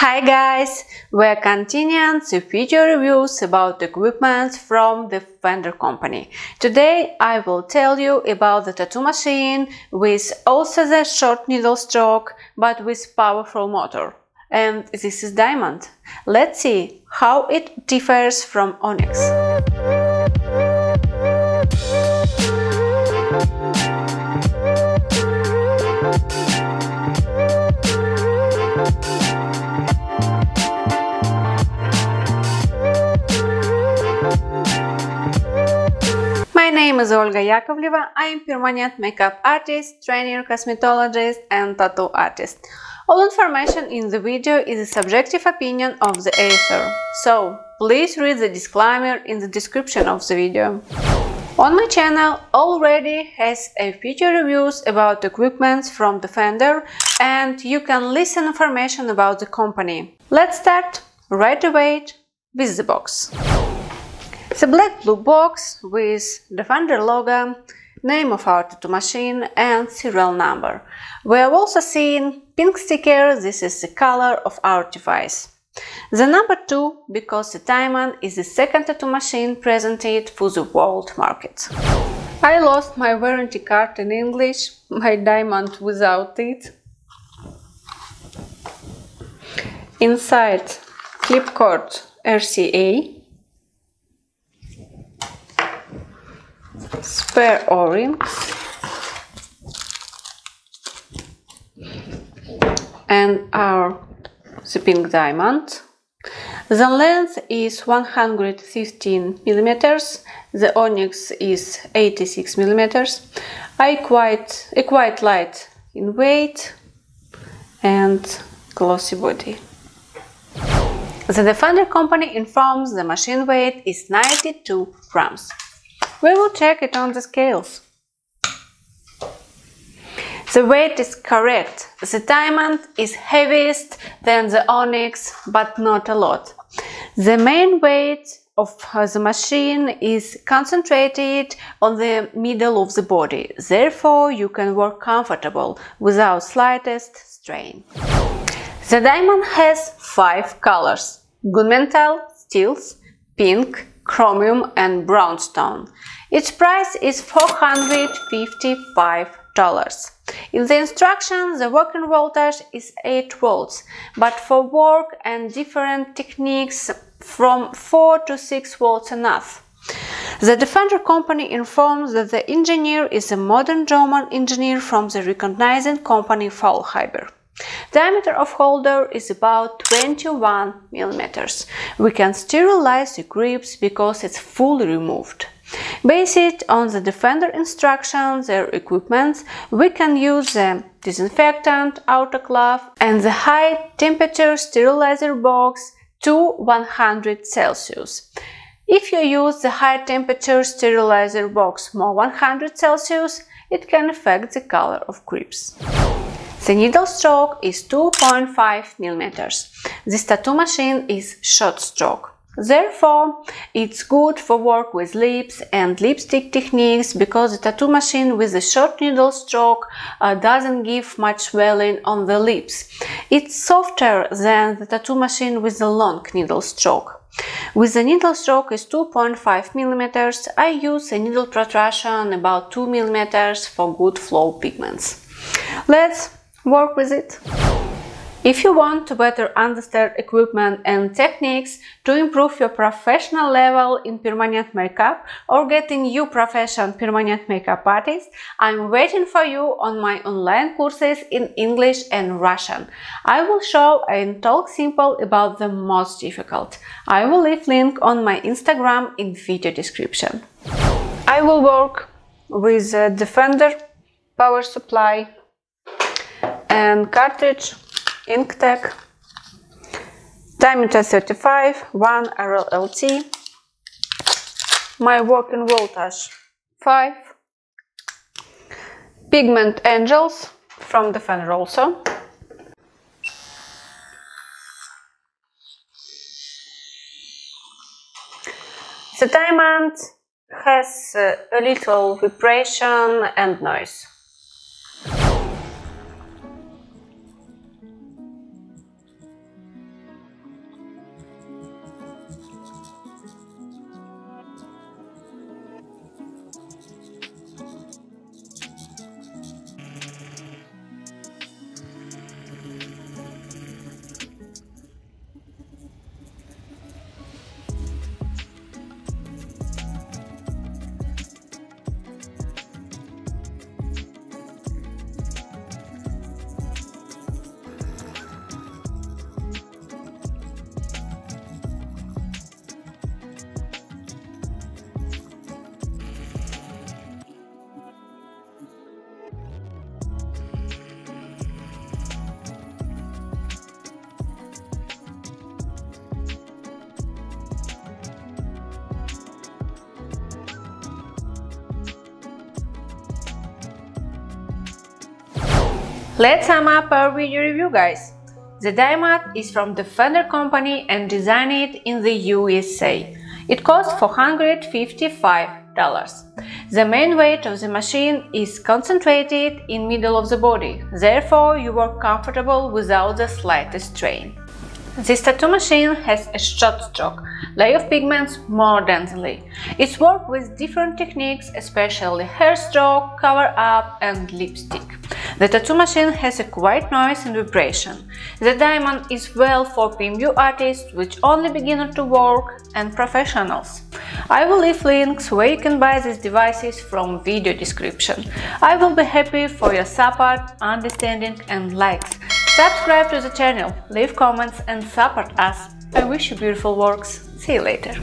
Hi guys! We're continuing the video reviews about equipment from the Defenderr company. Today I will tell you about the tattoo machine with also the short needle stroke but with powerful motor. And this is diamond. Let's see how it differs from onyx. My name is Olga Yakovleva. I am permanent makeup artist, trainer, cosmetologist and tattoo artist. All information in the video is a subjective opinion of the author, so please read the disclaimer in the description of the video. On my channel already has a video reviews about equipment from Defenderr and you can listen information about the company. Let's start right away with the box. The black blue box with Defenderr logo, name of our tattoo machine and serial number. We have also seen pink sticker, this is the color of our device. The number 2 because the diamond is the second tattoo machine presented for the world market. I lost my warranty card in English, my diamond without it. Inside clip cord RCA, spare O-rings and the pink diamond. The length is 115 mm, the onyx is 86 mm. Quite light in weight and glossy body. The Defenderr company informs the machine weight is 92 grams. We will check it on the scales. The weight is correct. The diamond is heaviest than the onyx, but not a lot. The main weight of the machine is concentrated on the middle of the body. Therefore, you can work comfortable without slightest strain. The diamond has 5 colors: gunmetal, steels, pink, chromium and brownstone. Its price is $455. In the instructions, the working voltage is 8 volts, but for work and different techniques from 4 to 6 volts enough. The Defenderr company informs that the engineer is a modern German engineer from the recognized company Fallhyber. Diameter of holder is about 21 mm. We can sterilize the grips because it's fully removed. Based on the Defenderr instructions, their equipment, we can use the disinfectant, autoclave and the high temperature sterilizer box to 100 Celsius. If you use the high temperature sterilizer box more 100 Celsius, it can affect the color of grips. The needle stroke is 2.5 mm. This tattoo machine is short stroke. Therefore, it's good for work with lips and lipstick techniques because the tattoo machine with the short needle stroke doesn't give much swelling on the lips. It's softer than the tattoo machine with the long needle stroke. With the needle stroke is 2.5 mm, I use a needle protrusion about 2 mm for good flow pigments. Let's work with it. If you want to better understand equipment and techniques to improve your professional level in permanent makeup or getting new profession permanent makeup artist, I'm waiting for you on my online courses in English and Russian. I will show and talk simple about the most difficult. I will leave link on my Instagram in video description. I will work with the Defenderr power supply and cartridge, ink tag, diameter 35, 1 RLLT, my working voltage 5, pigment angels from Defenderr also, the diamond has a little vibration and noise. Let's sum up our video review, guys. The diamond is from Defenderr company and designed in the USA. It costs $455. The main weight of the machine is concentrated in middle of the body, therefore you work comfortable without the slightest strain. This tattoo machine has a short stroke, lay of pigments more densely. It works with different techniques, especially hair stroke, cover up and lipstick. The tattoo machine has a quiet noise and vibration. The diamond is well for PMU artists, which only beginner to work, and professionals. I will leave links where you can buy these devices from video description. I will be happy for your support, understanding and likes. Subscribe to the channel, leave comments and support us. I wish you beautiful works. See you later.